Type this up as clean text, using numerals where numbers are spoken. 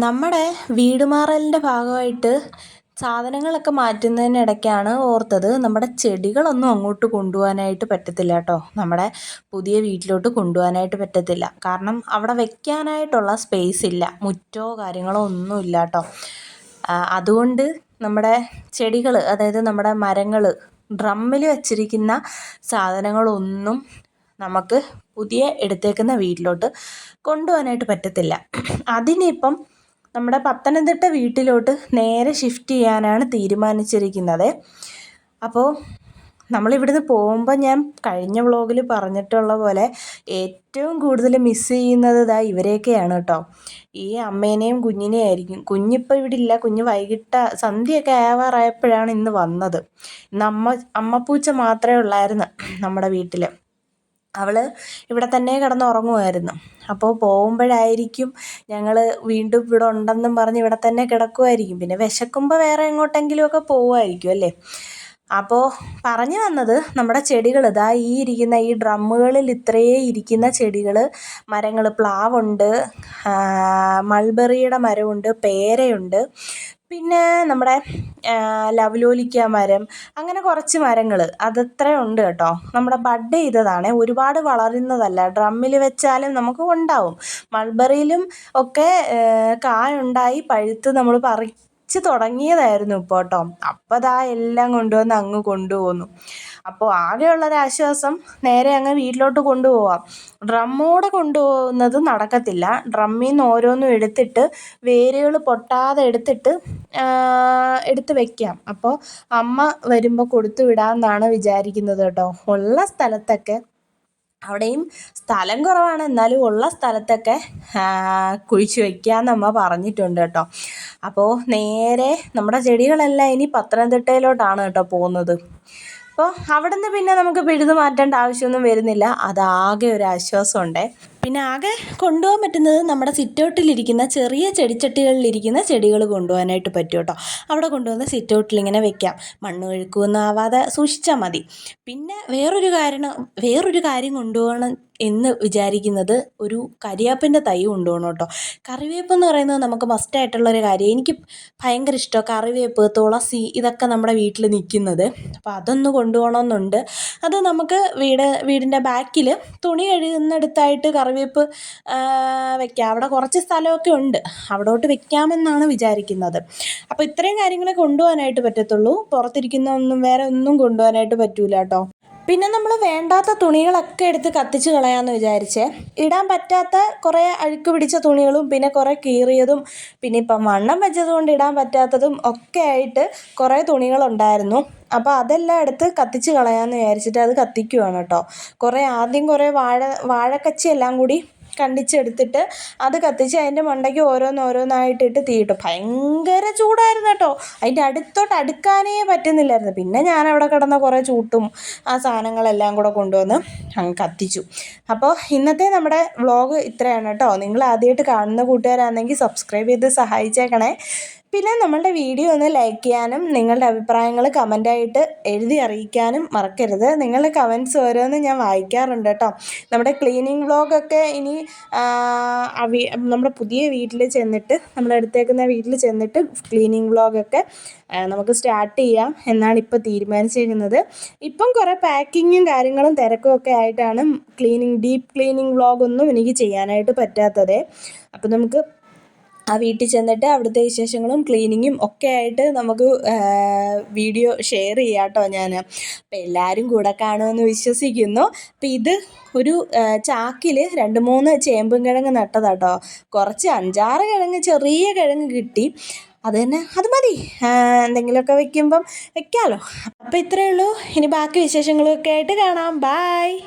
നമ്മുടെ വീട് മാറലിൻ്റെ ഭാഗമായിട്ട് സാധനങ്ങളൊക്കെ മാറ്റുന്നതിനിടയ്ക്കാണ് ഓർത്തത് നമ്മുടെ ചെടികളൊന്നും അങ്ങോട്ട് കൊണ്ടുപോകാനായിട്ട് പറ്റത്തില്ല കേട്ടോ. നമ്മുടെ പുതിയ വീട്ടിലോട്ട് കൊണ്ടുപോകാനായിട്ട് പറ്റത്തില്ല. കാരണം അവിടെ വെക്കാനായിട്ടുള്ള സ്പേസ് ഇല്ല, മുറ്റോ കാര്യങ്ങളോ ഒന്നുമില്ല കേട്ടോ. അതുകൊണ്ട് നമ്മുടെ ചെടികൾ, അതായത് നമ്മുടെ മരങ്ങൾ, ഡ്രമ്മിൽ വച്ചിരിക്കുന്ന സാധനങ്ങളൊന്നും നമുക്ക് പുതിയ എടുത്തേക്കുന്ന വീട്ടിലോട്ട് കൊണ്ടുപോകാനായിട്ട് പറ്റത്തില്ല. അതിനിപ്പം നമ്മുടെ പത്തനംതിട്ട വീട്ടിലോട്ട് നേരെ ഷിഫ്റ്റ് ചെയ്യാനാണ് തീരുമാനിച്ചിരിക്കുന്നത്. അപ്പോൾ നമ്മളിവിടുന്ന് പോകുമ്പോൾ ഞാൻ കഴിഞ്ഞ വ്ളോഗിൽ പറഞ്ഞിട്ടുള്ള പോലെ ഏറ്റവും കൂടുതൽ മിസ് ചെയ്യുന്നത് ഇവരെയൊക്കെയാണ് കേട്ടോ. ഈ അമ്മേനെയും കുഞ്ഞിനെയും ആയിരിക്കും. കുഞ്ഞിപ്പോൾ ഇവിടെ ഇല്ല, കുഞ്ഞ് വൈകിട്ട് സന്ധ്യയൊക്കെ ആവാറായപ്പോഴാണ് ഇന്ന് വന്നത്. ഇന്ന് അമ്മപ്പൂച്ച മാത്രമേ ഉള്ളായിരുന്നു നമ്മുടെ വീട്ടിൽ. അവൾ ഇവിടെ തന്നെ കിടന്നുറങ്ങുമായിരുന്നു. അപ്പോൾ പോകുമ്പോഴായിരിക്കും ഞങ്ങൾ വീണ്ടും ഇവിടെ ഉണ്ടെന്നും പറഞ്ഞ് ഇവിടെ തന്നെ കിടക്കുമായിരിക്കും. പിന്നെ വിശക്കുമ്പോൾ വേറെ എങ്ങോട്ടെങ്കിലുമൊക്കെ പോകുമായിരിക്കും അല്ലേ. അപ്പോൾ പറഞ്ഞു വന്നത്, നമ്മുടെ ചെടികൾ ഈ ഇരിക്കുന്ന ഈ ഡ്രമ്മുകളിൽ ഇത്രയേ ഇരിക്കുന്ന ചെടികൾ, മരങ്ങൾ, പ്ലാവുണ്ട്, മൾബറിയുടെ മരമുണ്ട്, പേരയുണ്ട്, പിന്നെ നമ്മുടെ ലവ്ലോലിക്ക മരം, അങ്ങനെ കുറച്ച് മരങ്ങൾ അതത്രയും ഉണ്ട് കേട്ടോ. നമ്മുടെ ബഡ് ചെയ്തതാണ്, ഒരുപാട് വളരുന്നതല്ല. ഡ്രമ്മിൽ വെച്ചാലും നമുക്ക് ഉണ്ടാവും. മൾബറിയിലും ഒക്കെ കായുണ്ടായി പഴുത്ത് നമ്മൾ പറിച്ച് തുടങ്ങിയതായിരുന്നു ഇപ്പോൾ കേട്ടോ. അപ്പോൾ എല്ലാം കൊണ്ടുവന്ന് അങ്ങ് കൊണ്ടുപോകുന്നു. അപ്പോൾ ആകെയുള്ളൊരാശ്വാസം നേരെ അങ്ങ് വീട്ടിലോട്ട് കൊണ്ടുപോവാം. ഡ്രമ്മോടെ കൊണ്ടുപോകുന്നത് നടക്കത്തില്ല. ഡ്രമ്മിൽ നിന്ന് ഓരോന്നും എടുത്തിട്ട് വേരുകൾ പൊട്ടാതെ എടുത്ത് വെക്കാം. അപ്പോൾ അമ്മ വരുമ്പോൾ കൊടുത്തു വിടാമെന്നാണ് വിചാരിക്കുന്നത് കേട്ടോ. ഉള്ള സ്ഥലത്തൊക്കെ, അവിടെയും സ്ഥലം കുറവാണ്, എന്നാലും ഉള്ള സ്ഥലത്തൊക്കെ കുഴിച്ച് വയ്ക്കാമെന്ന് അമ്മ പറഞ്ഞിട്ടുണ്ട് കേട്ടോ. അപ്പോൾ നേരെ നമ്മുടെ ചെടികളെല്ലാം ഇനി പത്തനംതിട്ടയിലോട്ടാണ് കേട്ടോ പോകുന്നത്. അപ്പോൾ അവിടെ നിന്ന് പിന്നെ നമുക്ക് പിഴുതു മാറ്റേണ്ട ആവശ്യമൊന്നും വരുന്നില്ല. അതാകെ ഒരു ആശ്വാസമുണ്ട്. പിന്നെ ആകെ കൊണ്ടുപോകാൻ പറ്റുന്നത് നമ്മുടെ സിറ്റൗട്ടിലിരിക്കുന്ന ചെറിയ ചെടിച്ചട്ടികളിലിരിക്കുന്ന ചെടികൾ കൊണ്ടുപോകാനായിട്ട് പറ്റും കേട്ടോ. അവിടെ കൊണ്ടുവന്ന് സിറ്റൗട്ടിലിങ്ങനെ വെക്കാം. മണ്ണ് കഴുക്കൊന്നും ആവാതെ സൂക്ഷിച്ചാൽ മതി. പിന്നെ വേറൊരു കാര്യം കൊണ്ടുപോകണം എന്ന് വിചാരിക്കുന്നത്, ഒരു കരിവേപ്പിൻ്റെ തൈ കൊണ്ടുപോകണം കേട്ടോ. കറിവേപ്പ് എന്ന് പറയുന്നത് നമുക്ക് മസ്റ്റായിട്ടുള്ളൊരു കാര്യം. എനിക്ക് ഭയങ്കര ഇഷ്ടമാണ് കറിവേപ്പ്, തുളസി, ഇതൊക്കെ നമ്മുടെ വീട്ടിൽ നിൽക്കുന്നത്. അപ്പോൾ അതൊന്ന് കൊണ്ടുപോകണമെന്നുണ്ട്. അത് നമുക്ക് വീടിൻ്റെ ബാക്കിൽ തുണി കഴുകുന്നിടത്തായിട്ട് കറിവേപ്പ് വെക്കാം. അവിടെ കുറച്ച് സ്ഥലമൊക്കെ ഉണ്ട്, അവിടോട്ട് വെക്കാമെന്നാണ് വിചാരിക്കുന്നത്. അപ്പോൾ ഇത്രയും കാര്യങ്ങളെ കൊണ്ടുപോകാനായിട്ട് പറ്റത്തുള്ളൂ. പുറത്തിരിക്കുന്ന വേറെ ഒന്നും കൊണ്ടുപോകാനായിട്ട് പറ്റൂല കേട്ടോ. പിന്നെ നമ്മൾ വേണ്ടാത്ത തുണികളൊക്കെ എടുത്ത് കത്തിച്ച് കളയാമെന്ന് വിചാരിച്ചേ. ഇടാൻ പറ്റാത്ത കുറേ അഴുക്ക് പിടിച്ച തുണികളും പിന്നെ കുറേ കീറിയതും പിന്നെ ഇപ്പം വണ്ണം വെച്ചത് കൊണ്ട് ഇടാൻ പറ്റാത്തതും ഒക്കെ ആയിട്ട് കുറേ തുണികളുണ്ടായിരുന്നു. അപ്പോൾ അതെല്ലാം എടുത്ത് കത്തിച്ച് കളയാമെന്ന് വിചാരിച്ചിട്ട് അത് കത്തിക്കുവാണ് കേട്ടോ. ആദ്യം കുറേ വാഴക്കച്ചി എല്ലാം കൂടി കണ്ടിച്ചെടുത്തിട്ട് അത് കത്തിച്ച് അതിൻ്റെ മണ്ടയ്ക്ക് ഓരോന്നായിട്ടിട്ട് തീയിട്ടു. ഭയങ്കര ചൂടായിരുന്നു കേട്ടോ. അതിൻ്റെ അടുത്തോട്ട് അടുക്കാനേ പറ്റുന്നില്ലായിരുന്നു. പിന്നെ ഞാനവിടെ കിടന്ന കുറേ ചൂട്ടും ആ സാധനങ്ങളെല്ലാം കൂടെ കൊണ്ടുവന്ന് അങ്ങ് കത്തിച്ചു. അപ്പോൾ ഇന്നത്തെ നമ്മുടെ വ്ളോഗ് ഇത്രയാണ് കേട്ടോ. നിങ്ങൾ ആദ്യമായിട്ട് കാണുന്ന കൂട്ടുകാരാണെങ്കിൽ സബ്സ്ക്രൈബ് ചെയ്ത് സഹായിച്ചേക്കണേ. പിന്നെ നമ്മളുടെ വീഡിയോ ഒന്ന് ലൈക്ക് ചെയ്യാനും നിങ്ങളുടെ അഭിപ്രായങ്ങൾ കമൻ്റായിട്ട് എഴുതി അറിയിക്കാനും മറക്കരുത്. നിങ്ങളുടെ കമൻറ്റ്സ് ഓരോന്നും ഞാൻ വായിക്കാറുണ്ട് കേട്ടോ. നമ്മുടെ ക്ലീനിങ് വ്ളോഗൊക്കെ ഇനി നമ്മുടെ പുതിയ വീട്ടിൽ ചെന്നിട്ട്, നമ്മളെടുത്തേക്കുന്ന വീട്ടിൽ ചെന്നിട്ട് ക്ലീനിങ് വ്ളോഗൊക്കെ നമുക്ക് സ്റ്റാർട്ട് ചെയ്യാം എന്നാണ് ഇപ്പോൾ തീരുമാനിച്ചിരിക്കുന്നത്. ഇപ്പം കുറേ പാക്കിങ്ങും കാര്യങ്ങളും തിരക്കും ഒക്കെ ആയിട്ടാണ് ഡീപ്പ് ക്ലീനിങ് വ്ളോഗൊന്നും എനിക്ക് ചെയ്യാനായിട്ട് പറ്റാത്തത്. അപ്പോൾ നമുക്ക് ആ വീട്ടിൽ ചെന്നിട്ട് അവിടുത്തെ വിശേഷങ്ങളും ക്ലീനിങ്ങും ഒക്കെ ആയിട്ട് നമുക്ക് വീഡിയോ ഷെയർ ചെയ്യാം കേട്ടോ ഞാൻ. അപ്പോൾ എല്ലാവരും കൂടെ കാണുമെന്ന് വിശ്വസിക്കുന്നു. അപ്പോൾ ഇത് ഒരു ചാക്കിൽ 2-3 ചേമ്പും കിഴങ്ങ് നട്ടതാട്ടോ. കുറച്ച് 5-6 കിഴങ്ങ്, ചെറിയ കിഴങ്ങ് കിട്ടി. അത് മതി, എന്തെങ്കിലുമൊക്കെ വെക്കുമ്പം വെക്കാമല്ലോ. അപ്പോൾ ഇത്രയേ ഉള്ളൂ. ഇനി ബാക്കി വിശേഷങ്ങളൊക്കെ ആയിട്ട് കാണാം. ബായ്.